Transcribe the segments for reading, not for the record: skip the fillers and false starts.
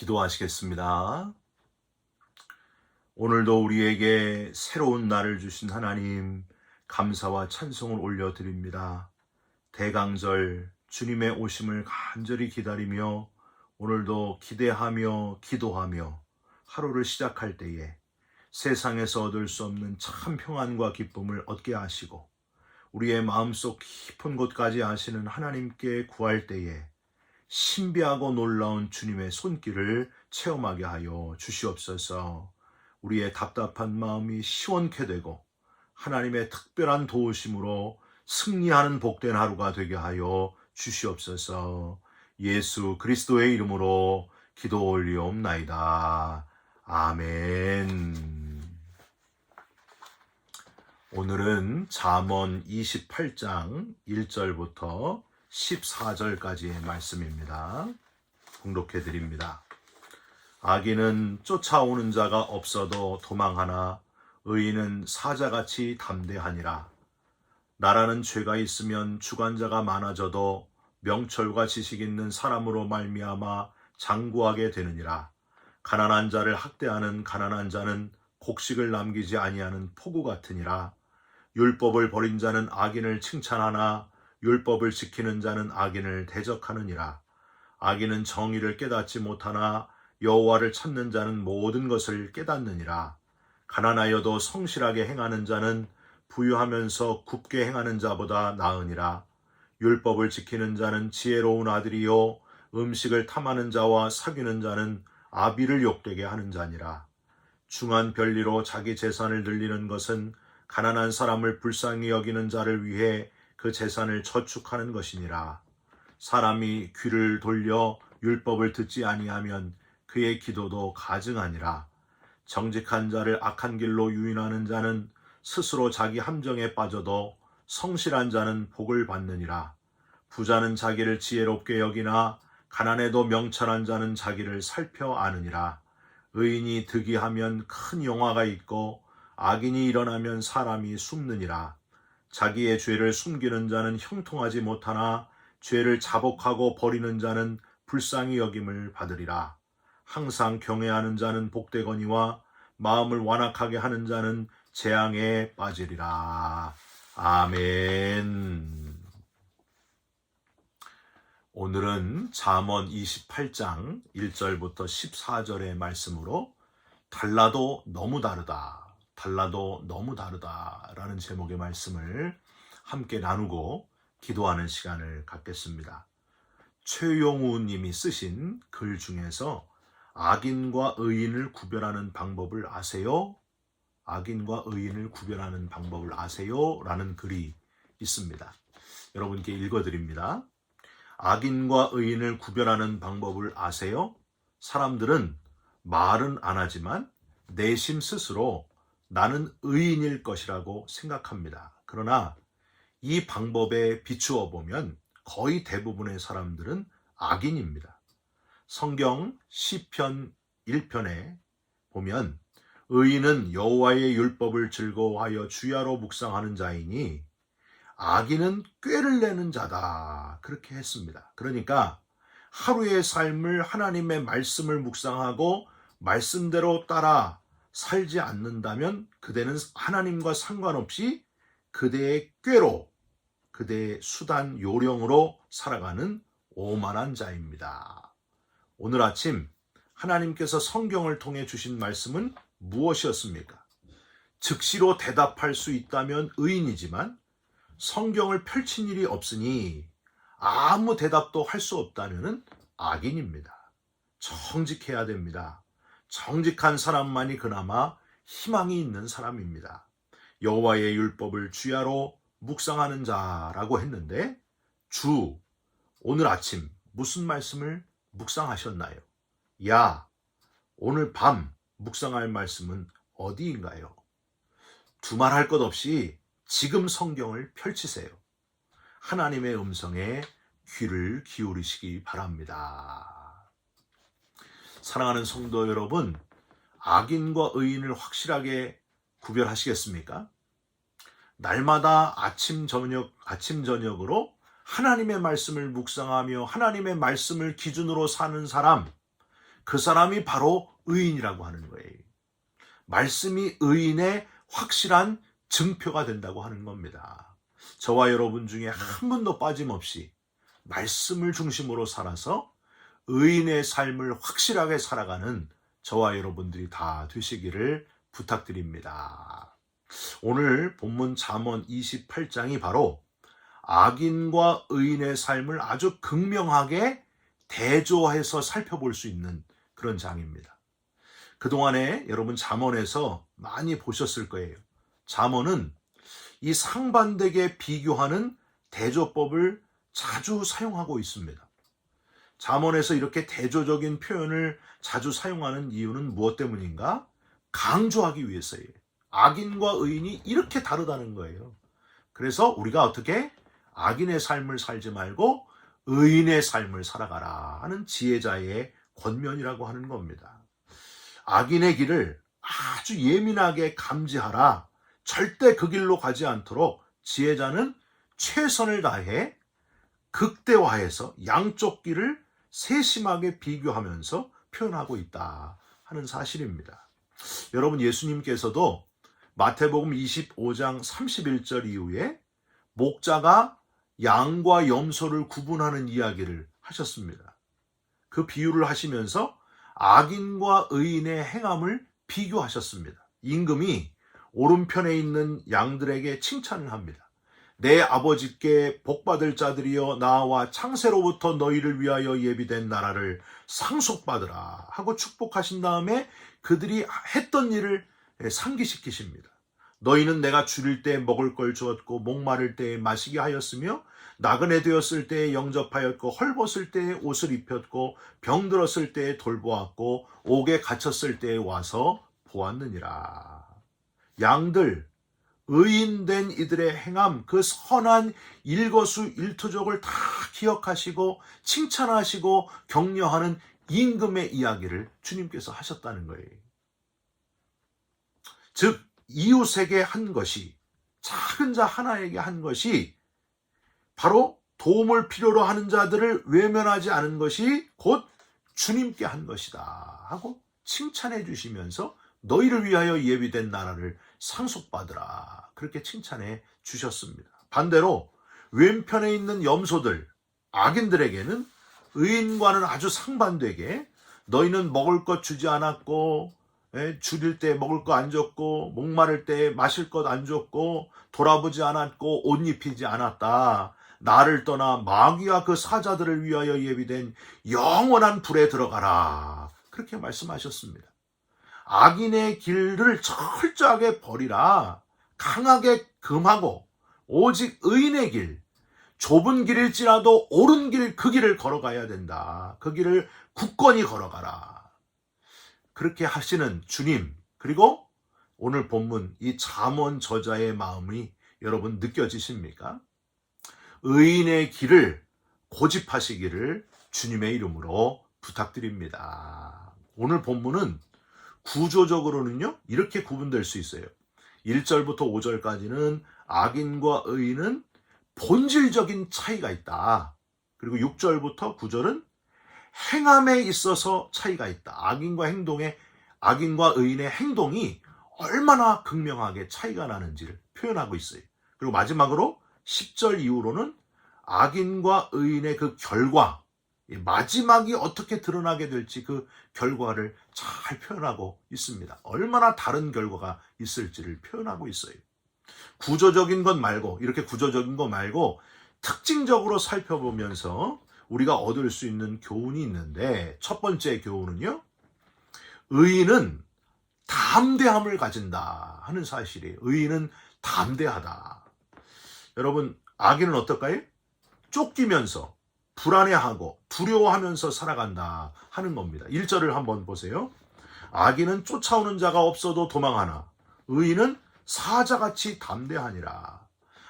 기도하시겠습니다. 오늘도 우리에게 새로운 날을 주신 하나님, 감사와 찬송을 올려드립니다. 대강절 주님의 오심을 간절히 기다리며 오늘도 기대하며 기도하며 하루를 시작할 때에 세상에서 얻을 수 없는 참 평안과 기쁨을 얻게 하시고 우리의 마음속 깊은 곳까지 아시는 하나님께 구할 때에 신비하고 놀라운 주님의 손길을 체험하게 하여 주시옵소서. 우리의 답답한 마음이 시원케 되고 하나님의 특별한 도우심으로 승리하는 복된 하루가 되게 하여 주시옵소서. 예수 그리스도의 이름으로 기도 올리옵나이다. 아멘. 오늘은 잠언 28장 1절부터 14절까지의 말씀입니다. 봉독해 드립니다. 악인은 쫓아오는 자가 없어도 도망하나 의인은 사자같이 담대하니라. 나라는 죄가 있으면 주관자가 많아져도 명철과 지식 있는 사람으로 말미암아 장구하게 되느니라. 가난한 자를 학대하는 가난한 자는 곡식을 남기지 아니하는 포구 같으니라. 율법을 버린 자는 악인을 칭찬하나 율법을 지키는 자는 악인을 대적하느니라. 악인은 정의를 깨닫지 못하나 여호와를 찾는 자는 모든 것을 깨닫느니라. 가난하여도 성실하게 행하는 자는 부유하면서 굽게 행하는 자보다 나으니라. 율법을 지키는 자는 지혜로운 아들이요 음식을 탐하는 자와 사귀는 자는 아비를 욕되게 하는 자니라. 중한 별리로 자기 재산을 늘리는 것은 가난한 사람을 불쌍히 여기는 자를 위해 그 재산을 저축하는 것이니라. 사람이 귀를 돌려 율법을 듣지 아니하면 그의 기도도 가증하니라. 정직한 자를 악한 길로 유인하는 자는 스스로 자기 함정에 빠져도 성실한 자는 복을 받느니라. 부자는 자기를 지혜롭게 여기나 가난해도 명철한 자는 자기를 살펴 아느니라. 의인이 득이하면 큰 영화가 있고 악인이 일어나면 사람이 숨느니라. 자기의 죄를 숨기는 자는 형통하지 못하나 죄를 자복하고 버리는 자는 불쌍히 여김을 받으리라. 항상 경외하는 자는 복되거니와 마음을 완악하게 하는 자는 재앙에 빠지리라. 아멘. 오늘은 잠언 28장 1절부터 14절의 말씀으로 달라도 너무 다르다. 달라도 너무 다르다라는 제목의 말씀을 함께 나누고 기도하는 시간을 갖겠습니다. 최용우 님이 쓰신 글 중에서 악인과 의인을 구별하는 방법을 아세요? 악인과 의인을 구별하는 방법을 아세요? 라는 글이 있습니다. 여러분께 읽어드립니다. 악인과 의인을 구별하는 방법을 아세요? 사람들은 말은 안 하지만 내심 스스로 나는 의인일 것이라고 생각합니다. 그러나 이 방법에 비추어 보면 거의 대부분의 사람들은 악인입니다. 성경 시편 1편에 보면 의인은 여호와의 율법을 즐거워하여 주야로 묵상하는 자이니 악인은 꾀를 내는 자다. 그렇게 했습니다. 그러니까 하루의 삶을 하나님의 말씀을 묵상하고 말씀대로 따라 살지 않는다면 그대는 하나님과 상관없이 그대의 꾀로, 그대의 수단, 요령으로 살아가는 오만한 자입니다. 오늘 아침 하나님께서 성경을 통해 주신 말씀은 무엇이었습니까? 즉시로 대답할 수 있다면 의인이지만 성경을 펼친 일이 없으니 아무 대답도 할 수 없다면 악인입니다. 정직해야 됩니다. 정직한 사람만이 그나마 희망이 있는 사람입니다. 여호와의 율법을 주야로 묵상하는 자라고 했는데 오늘 아침 무슨 말씀을 묵상하셨나요? 오늘 밤 묵상할 말씀은 어디인가요? 두말할 것 없이 지금 성경을 펼치세요. 하나님의 음성에 귀를 기울이시기 바랍니다. 사랑하는 성도 여러분, 악인과 의인을 확실하게 구별하시겠습니까? 날마다 아침 저녁으로 하나님의 말씀을 묵상하며 하나님의 말씀을 기준으로 사는 사람, 그 사람이 바로 의인이라고 하는 거예요. 말씀이 의인의 확실한 증표가 된다고 하는 겁니다. 저와 여러분 중에 한 분도 빠짐없이 말씀을 중심으로 살아서 의인의 삶을 확실하게 살아가는 저와 여러분들이 다 되시기를 부탁드립니다. 오늘 본문 잠언 28장이 바로 악인과 의인의 삶을 아주 극명하게 대조해서 살펴볼 수 있는 그런 장입니다. 그동안에 여러분 잠언에서 많이 보셨을 거예요. 잠언은 이 상반되게 비교하는 대조법을 자주 사용하고 있습니다. 잠언에서 이렇게 대조적인 표현을 자주 사용하는 이유는 무엇 때문인가? 강조하기 위해서예요. 악인과 의인이 이렇게 다르다는 거예요. 그래서 우리가 어떻게 악인의 삶을 살지 말고 의인의 삶을 살아가라 하는 지혜자의 권면이라고 하는 겁니다. 악인의 길을 아주 예민하게 감지하라. 절대 그 길로 가지 않도록 지혜자는 최선을 다해 극대화해서 양쪽 길을 세심하게 비교하면서 표현하고 있다 하는 사실입니다. 여러분, 예수님께서도 마태복음 25장 31절 이후에 목자가 양과 염소를 구분하는 이야기를 하셨습니다. 그 비유를 하시면서 악인과 의인의 행함을 비교하셨습니다. 임금이 오른편에 있는 양들에게 칭찬을 합니다. 내 아버지께 복받을 자들이여 나와 창세로부터 너희를 위하여 예비된 나라를 상속받으라 하고 축복하신 다음에 그들이 했던 일을 상기시키십니다. 너희는 내가 줄일 때 먹을 걸 주었고 목마를 때에 마시게 하였으며 나그네 되었을 때에 영접하였고 헐벗을 때에 옷을 입혔고 병들었을 때에 돌보았고 옥에 갇혔을 때에 와서 보았느니라. 양들, 의인된 이들의 행함, 그 선한 일거수일투족을 다 기억하시고 칭찬하시고 격려하는 임금의 이야기를 주님께서 하셨다는 거예요. 즉 이웃에게 한 것이, 작은 자 하나에게 한 것이 바로 도움을 필요로 하는 자들을 외면하지 않은 것이 곧 주님께 한 것이다 하고 칭찬해 주시면서 너희를 위하여 예비된 나라를 상속받으라 그렇게 칭찬해 주셨습니다. 반대로 왼편에 있는 염소들, 악인들에게는 의인과는 아주 상반되게 너희는 먹을 것 주지 않았고 줄일 때 먹을 거 안 줬고 목마를 때 마실 것 안 줬고 돌아보지 않았고 옷 입히지 않았다. 나를 떠나 마귀와 그 사자들을 위하여 예비된 영원한 불에 들어가라. 그렇게 말씀하셨습니다. 악인의 길을 철저하게 버리라. 강하게 금하고 오직 의인의 길, 좁은 길일지라도 옳은 길, 그 길을 걸어가야 된다. 그 길을 굳건히 걸어가라. 그렇게 하시는 주님, 그리고 오늘 본문 이 잠언 저자의 마음이 여러분 느껴지십니까? 의인의 길을 고집하시기를 주님의 이름으로 부탁드립니다. 오늘 본문은 구조적으로는요, 이렇게 구분될 수 있어요. 1절부터 5절까지는 악인과 의인은 본질적인 차이가 있다. 그리고 6절부터 9절은 행함에 있어서 차이가 있다. 악인과 의인의 행동이 얼마나 극명하게 차이가 나는지를 표현하고 있어요. 그리고 마지막으로 10절 이후로는 악인과 의인의 그 결과, 마지막이 어떻게 드러나게 될지 그 결과를 잘 표현하고 있습니다. 얼마나 다른 결과가 있을지를 표현하고 있어요. 구조적인 것 말고, 이렇게 구조적인 것 말고 특징적으로 살펴보면서 우리가 얻을 수 있는 교훈이 있는데, 첫 번째 교훈은요, 의인은 담대함을 가진다 하는 사실이에요. 의인은 담대하다. 여러분, 악인은 어떨까요? 쫓기면서 불안해하고 두려워하면서 살아간다 하는 겁니다. 1절을 한번 보세요. 악인은 쫓아오는 자가 없어도 도망하나 의인은 사자같이 담대하니라.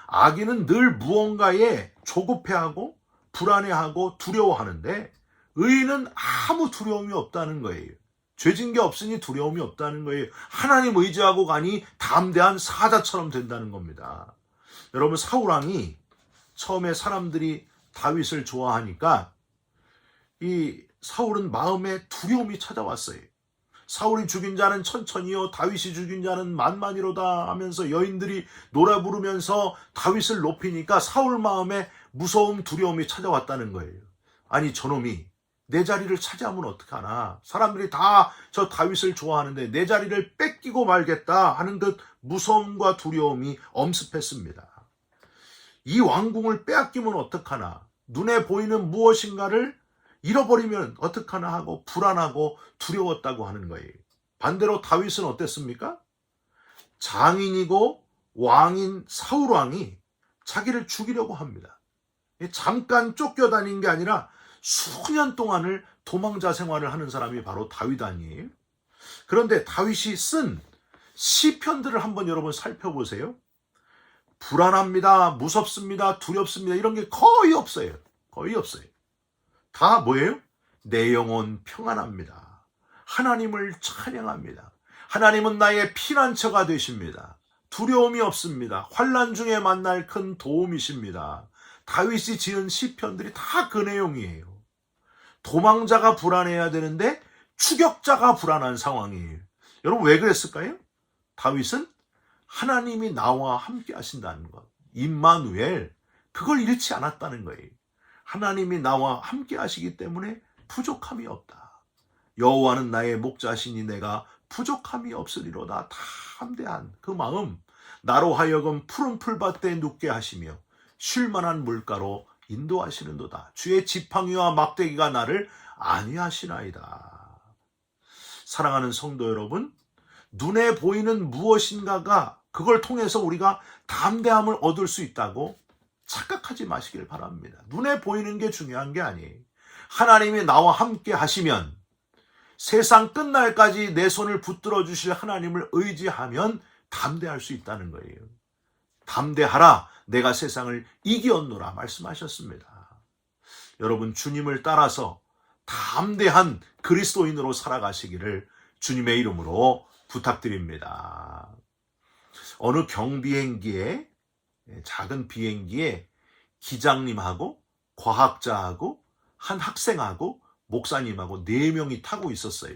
악인은 늘 무언가에 조급해하고 불안해하고 두려워하는데 의인은 아무 두려움이 없다는 거예요. 죄진 게 없으니 두려움이 없다는 거예요. 하나님 의지하고 가니 담대한 사자처럼 된다는 겁니다. 여러분, 사울왕이 처음에 사람들이 다윗을 좋아하니까 이 사울은 마음에 두려움이 찾아왔어요. 사울이 죽인 자는 천천히요, 다윗이 죽인 자는 만만이로다 하면서 여인들이 노래 부르면서 다윗을 높이니까 사울 마음에 무서움, 두려움이 찾아왔다는 거예요. 아니, 저놈이 내 자리를 차지하면 어떡하나. 사람들이 다 저 다윗을 좋아하는데 내 자리를 뺏기고 말겠다 하는 듯 무서움과 두려움이 엄습했습니다. 이 왕궁을 빼앗기면 어떡하나. 눈에 보이는 무엇인가를 잃어버리면 어떡하나 하고 불안하고 두려웠다고 하는 거예요. 반대로 다윗은 어땠습니까? 장인이고 왕인 사울 왕이 자기를 죽이려고 합니다. 잠깐 쫓겨다닌 게 아니라 수년 동안을 도망자 생활을 하는 사람이 바로 다윗 아니에요? 그런데 다윗이 쓴 시편들을 한번 여러분 살펴보세요. 불안합니다, 무섭습니다, 두렵습니다, 이런 게 거의 없어요. 거의 없어요. 다 뭐예요? 내 영혼 평안합니다. 하나님을 찬양합니다. 하나님은 나의 피난처가 되십니다. 두려움이 없습니다. 환난 중에 만날 큰 도움이십니다. 다윗이 지은 시편들이 다 그 내용이에요. 도망자가 불안해야 되는데 추격자가 불안한 상황이에요. 여러분 왜 그랬을까요? 다윗은 하나님이 나와 함께 하신다는 것, 임마누엘, 그걸 잃지 않았다는 거예요. 하나님이 나와 함께 하시기 때문에 부족함이 없다. 여호와는 나의 목자시니 내가 부족함이 없으리로다. 담대한 그 마음, 나로 하여금 푸른 풀밭에 눕게 하시며 쉴만한 물가로 인도하시는도다. 주의 지팡이와 막대기가 나를 안위하시나이다. 사랑하는 성도 여러분, 눈에 보이는 무엇인가가 그걸 통해서 우리가 담대함을 얻을 수 있다고 착각하지 마시길 바랍니다. 눈에 보이는 게 중요한 게 아니에요. 하나님이 나와 함께 하시면, 세상 끝날까지 내 손을 붙들어 주실 하나님을 의지하면 담대할 수 있다는 거예요. 담대하라, 내가 세상을 이기었노라 말씀하셨습니다. 여러분, 주님을 따라서 담대한 그리스도인으로 살아가시기를 주님의 이름으로 부탁드립니다. 어느 경비행기에, 작은 비행기에 기장님하고 과학자하고 한 학생하고 목사님하고 4명이 타고 있었어요.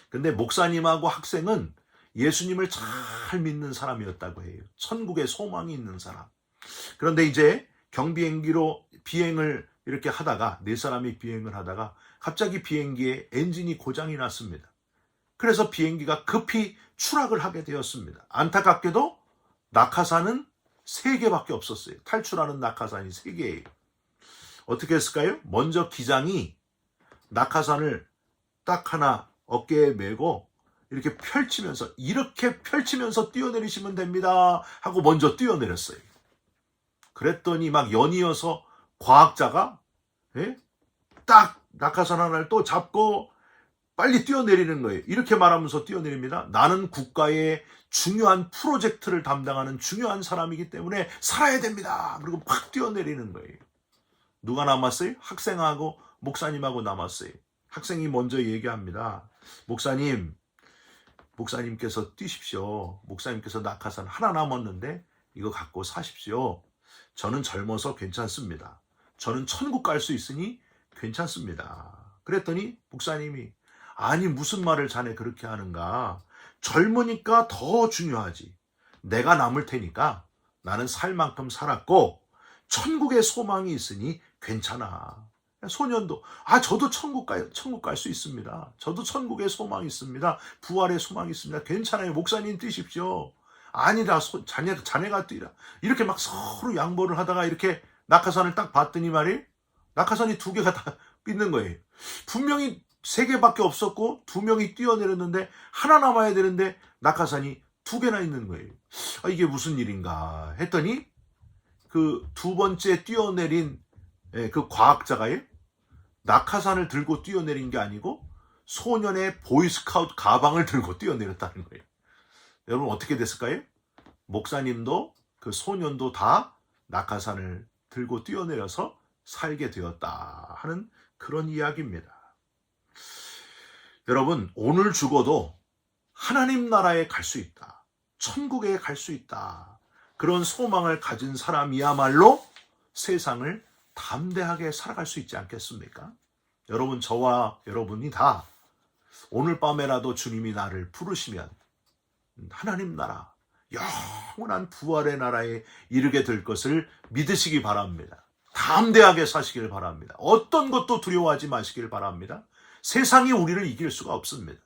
근데 목사님하고 학생은 예수님을 잘 믿는 사람이었다고 해요. 천국에 소망이 있는 사람. 그런데 이제 경비행기로 비행을 이렇게 하다가, 4사람이 비행을 하다가 갑자기 비행기에 엔진이 고장이 났습니다. 그래서 비행기가 급히 추락을 하게 되었습니다. 안타깝게도 낙하산은 3개밖에 없었어요. 탈출하는 낙하산이 3개예요. 어떻게 했을까요? 먼저 기장이 낙하산을 딱 하나 어깨에 메고 이렇게 펼치면서 뛰어내리시면 됩니다 하고 먼저 뛰어내렸어요. 그랬더니 막 연이어서 과학자가 딱 낙하산 하나를 또 잡고 빨리 뛰어내리는 거예요. 이렇게 말하면서 뛰어내립니다. 나는 국가의 중요한 프로젝트를 담당하는 중요한 사람이기 때문에 살아야 됩니다. 그리고 팍 뛰어내리는 거예요. 누가 남았어요? 학생하고 목사님하고 남았어요. 학생이 먼저 얘기합니다. 목사님께서 뛰십시오. 목사님께서 낙하산 하나 남았는데 이거 갖고 사십시오. 저는 젊어서 괜찮습니다. 저는 천국 갈 수 있으니 괜찮습니다. 그랬더니 목사님이, 아니 무슨 말을 자네 그렇게 하는가. 젊으니까 더 중요하지. 내가 남을 테니까 나는 살 만큼 살았고 천국의 소망이 있으니 괜찮아. 소년도, 저도 천국 갈 수 있습니다. 저도 천국의 소망이 있습니다. 부활의 소망이 있습니다. 괜찮아요. 목사님 뛰십시오. 아니다, 자네가 뛰라. 이렇게 막 서로 양보를 하다가 이렇게 낙하산을 딱 봤더니 말이에요. 낙하산이 2개가 다 있는 거예요. 분명히 3개밖에 없었고 2명이 뛰어내렸는데 하나 남아야 되는데 낙하산이 2개나 있는 거예요. 이게 무슨 일인가 했더니 그 2번째 뛰어내린 그 과학자가요, 낙하산을 들고 뛰어내린 게 아니고 소년의 보이스카우트 가방을 들고 뛰어내렸다는 거예요. 여러분 어떻게 됐을까요? 목사님도 그 소년도 다 낙하산을 들고 뛰어내려서 살게 되었다 하는 그런 이야기입니다. 여러분, 오늘 죽어도 하나님 나라에 갈 수 있다. 천국에 갈 수 있다. 그런 소망을 가진 사람이야말로 세상을 담대하게 살아갈 수 있지 않겠습니까? 여러분, 저와 여러분이 다 오늘 밤에라도 주님이 나를 부르시면 하나님 나라, 영원한 부활의 나라에 이르게 될 것을 믿으시기 바랍니다. 담대하게 사시길 바랍니다. 어떤 것도 두려워하지 마시길 바랍니다. 세상이 우리를 이길 수가 없습니다.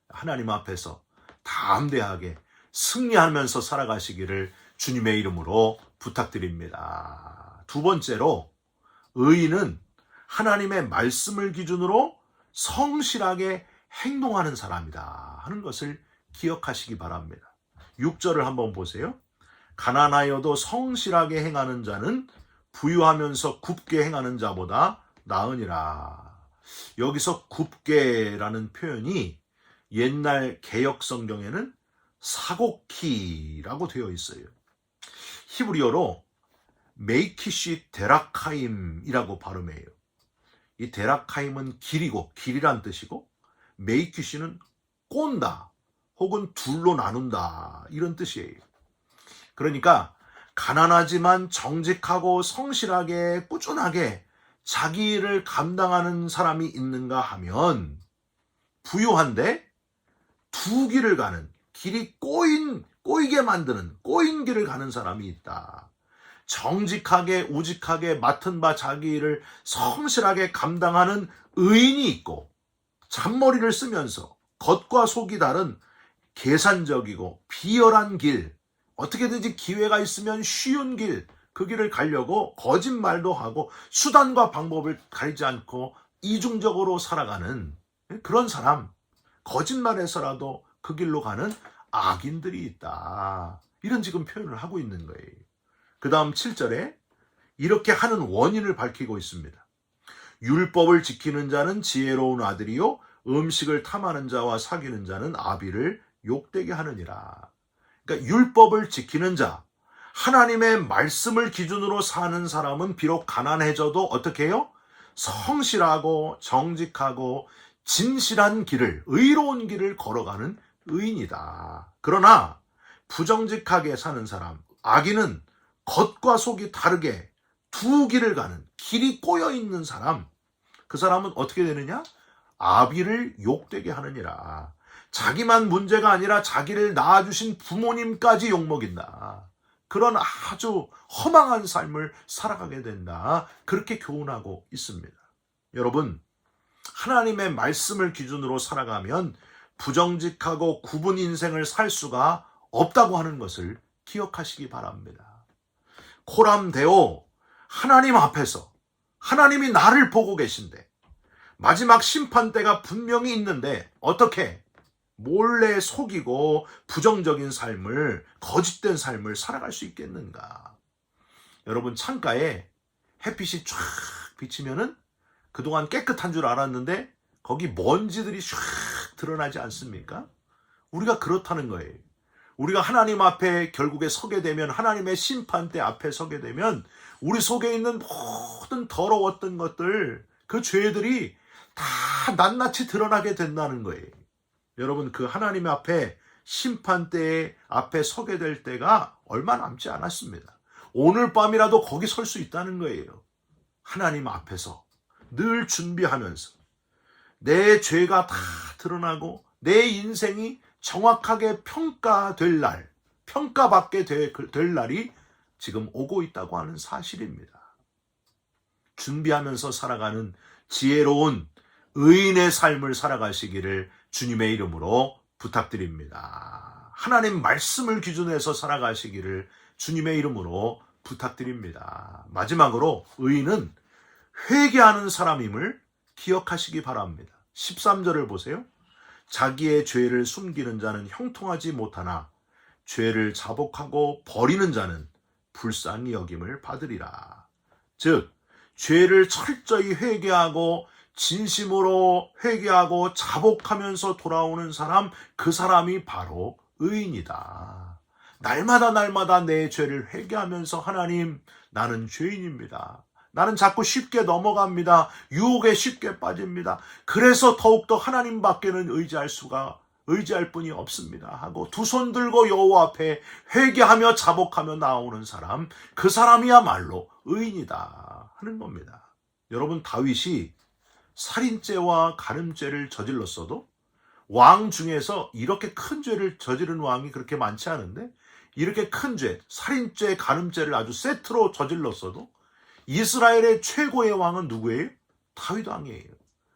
하나님 앞에서 담대하게 승리하면서 살아가시기를 주님의 이름으로 부탁드립니다. 두 번째로, 의인은 하나님의 말씀을 기준으로 성실하게 행동하는 사람이다 하는 것을 기억하시기 바랍니다. 6절을 한번 보세요. 가난하여도 성실하게 행하는 자는 부유하면서 굽게 행하는 자보다 나으니라. 여기서 굽게라는 표현이 옛날 개역 성경에는 사곡키라고 되어 있어요. 히브리어로 메이키시 데라카임이라고 발음해요. 이 데라카임은 길이고, 길이란 뜻이고, 메이키시는 꼰다 혹은 둘로 나눈다 이런 뜻이에요. 그러니까 가난하지만 정직하고 성실하게 꾸준하게 자기 일을 감당하는 사람이 있는가 하면, 부유한데 두 길을 가는, 길이 꼬이게 만드는 꼬인 길을 가는 사람이 있다. 정직하게 우직하게 맡은 바 자기 일을 성실하게 감당하는 의인이 있고, 잔머리를 쓰면서 겉과 속이 다른 계산적이고 비열한 길, 어떻게든지 기회가 있으면 쉬운 길, 그 길을 가려고 거짓말도 하고 수단과 방법을 가리지 않고 이중적으로 살아가는 그런 사람, 거짓말해서라도 그 길로 가는 악인들이 있다. 이런 지금 표현을 하고 있는 거예요. 그 다음 7절에 이렇게 하는 원인을 밝히고 있습니다. 율법을 지키는 자는 지혜로운 아들이요, 음식을 탐하는 자와 사귀는 자는 아비를 욕되게 하느니라. 그러니까 율법을 지키는 자, 하나님의 말씀을 기준으로 사는 사람은 비록 가난해져도 어떻게 해요? 성실하고 정직하고 진실한 길을, 의로운 길을 걸어가는 의인이다. 그러나 부정직하게 사는 사람, 악인은 겉과 속이 다르게 두 길을 가는, 길이 꼬여 있는 사람, 그 사람은 어떻게 되느냐? 아비를 욕되게 하느니라. 자기만 문제가 아니라 자기를 낳아주신 부모님까지 욕먹인다. 그런 아주 허망한 삶을 살아가게 된다. 그렇게 교훈하고 있습니다. 여러분, 하나님의 말씀을 기준으로 살아가면 부정직하고 굽은 인생을 살 수가 없다고 하는 것을 기억하시기 바랍니다. 코람데오, 하나님 앞에서 하나님이 나를 보고 계신데 마지막 심판대가 분명히 있는데 어떻게 몰래 속이고 부정적인 삶을, 거짓된 삶을 살아갈 수 있겠는가? 여러분, 창가에 햇빛이 쫙 비치면은 그동안 깨끗한 줄 알았는데 거기 먼지들이 쫙 드러나지 않습니까? 우리가 그렇다는 거예요. 우리가 하나님 앞에 결국에 서게 되면, 하나님의 심판대 앞에 서게 되면 우리 속에 있는 모든 더러웠던 것들, 그 죄들이 다 낱낱이 드러나게 된다는 거예요. 여러분, 그 하나님 앞에 심판대 앞에 서게 될 때가 얼마 남지 않았습니다. 오늘 밤이라도 거기 설 수 있다는 거예요. 하나님 앞에서 늘 준비하면서 내 죄가 다 드러나고 내 인생이 정확하게 평가될 날, 평가받게 될 날이 지금 오고 있다고 하는 사실입니다. 준비하면서 살아가는 지혜로운 의인의 삶을 살아가시기를 주님의 이름으로 부탁드립니다. 하나님 말씀을 기준해서 살아가시기를 주님의 이름으로 부탁드립니다. 마지막으로, 의인은 회개하는 사람임을 기억하시기 바랍니다. 13절을 보세요. 자기의 죄를 숨기는 자는 형통하지 못하나 죄를 자복하고 버리는 자는 불쌍히 여김을 받으리라. 즉, 죄를 철저히 회개하고 진심으로 회개하고 자복하면서 돌아오는 사람, 그 사람이 바로 의인이다. 날마다 내 죄를 회개하면서, 하나님, 나는 죄인입니다. 나는 자꾸 쉽게 넘어갑니다. 유혹에 쉽게 빠집니다. 그래서 더욱더 하나님 밖에는 의지할 분이 없습니다 하고 두 손 들고 여호와 앞에 회개하며 자복하며 나오는 사람, 그 사람이야말로 의인이다 하는 겁니다. 여러분, 다윗이 살인죄와 간음죄를 저질렀어도, 왕 중에서 이렇게 큰 죄를 저지른 왕이 그렇게 많지 않은데 이렇게 큰 죄, 살인죄, 간음죄를 아주 세트로 저질렀어도 이스라엘의 최고의 왕은 누구예요? 다윗 왕이에요.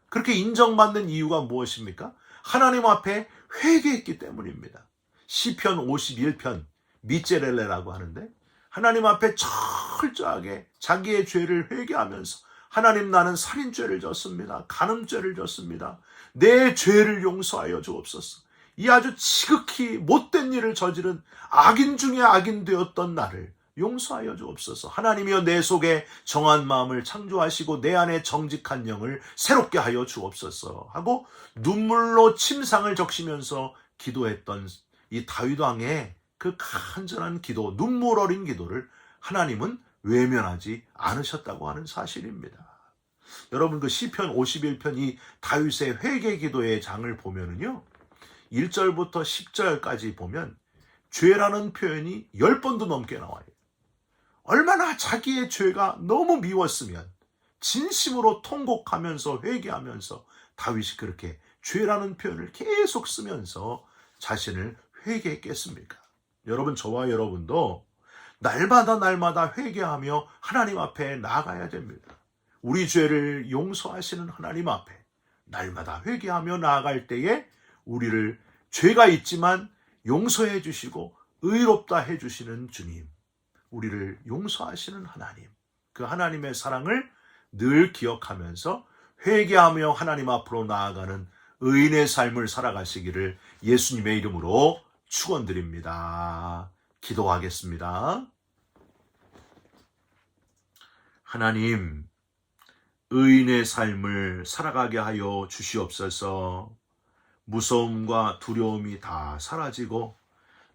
그렇게 인정받는 이유가 무엇입니까? 하나님 앞에 회개했기 때문입니다. 시편 51편 미제렐레라고 하는데, 하나님 앞에 철저하게 자기의 죄를 회개하면서, 하나님, 나는 살인죄를 졌습니다. 간음죄를 졌습니다. 내 죄를 용서하여 주옵소서. 이 아주 지극히 못된 일을 저지른 악인 중에 악인 되었던 나를 용서하여 주옵소서. 하나님이여, 내 속에 정한 마음을 창조하시고 내 안에 정직한 영을 새롭게 하여 주옵소서 하고 눈물로 침상을 적시면서 기도했던 이 다윗 왕의 그 간절한 기도, 눈물 어린 기도를 하나님은 외면하지 않으셨다고 하는 사실입니다. 여러분, 그 시편 51편 이 다윗의 회개 기도의 장을 보면은요, 1절부터 10절까지 보면 죄라는 표현이 10번도 넘게 나와요. 얼마나 자기의 죄가 너무 미웠으면 진심으로 통곡하면서 회개하면서 다윗이 그렇게 죄라는 표현을 계속 쓰면서 자신을 회개했겠습니까? 여러분, 저와 여러분도 날마다 회개하며 하나님 앞에 나아가야 됩니다. 우리 죄를 용서하시는 하나님 앞에 날마다 회개하며 나아갈 때에 우리를 죄가 있지만 용서해 주시고 의롭다 해주시는 주님, 우리를 용서하시는 하나님, 그 하나님의 사랑을 늘 기억하면서 회개하며 하나님 앞으로 나아가는 의인의 삶을 살아가시기를 예수님의 이름으로 축원드립니다. 기도하겠습니다. 하나님, 의인의 삶을 살아가게 하여 주시옵소서. 무서움과 두려움이 다 사라지고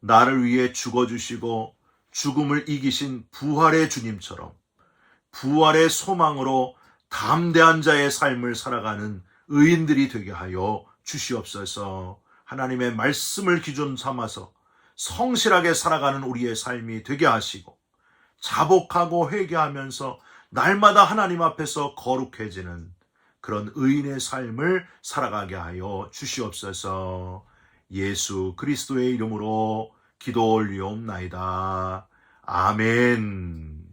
나를 위해 죽어주시고 죽음을 이기신 부활의 주님처럼 부활의 소망으로 담대한 자의 삶을 살아가는 의인들이 되게 하여 주시옵소서. 하나님의 말씀을 기준 삼아서 성실하게 살아가는 우리의 삶이 되게 하시고 자복하고 회개하면서 날마다 하나님 앞에서 거룩해지는 그런 의인의 삶을 살아가게 하여 주시옵소서. 예수 그리스도의 이름으로 기도 올리옵나이다. 아멘.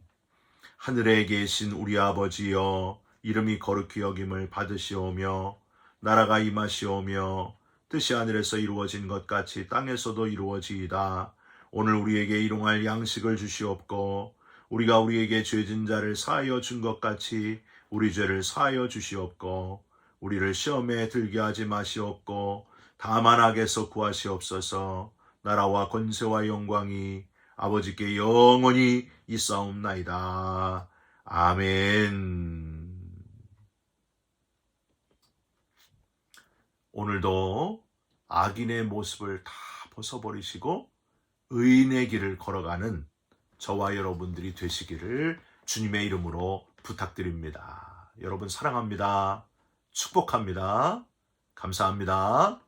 하늘에 계신 우리 아버지여, 이름이 거룩히 여김을 받으시오며 나라가 임하시오며 뜻이 하늘에서 이루어진 것 같이 땅에서도 이루어지이다. 오늘 우리에게 일용할 양식을 주시옵고 우리가 우리에게 죄진 자를 사하여 준 것 같이 우리 죄를 사하여 주시옵고 우리를 시험에 들게 하지 마시옵고 다만 악에서 구하시옵소서. 나라와 권세와 영광이 아버지께 영원히 있사옵나이다. 아멘. 오늘도 악인의 모습을 다 벗어버리시고 의인의 길을 걸어가는 저와 여러분들이 되시기를 주님의 이름으로 부탁드립니다. 여러분 사랑합니다. 축복합니다. 감사합니다.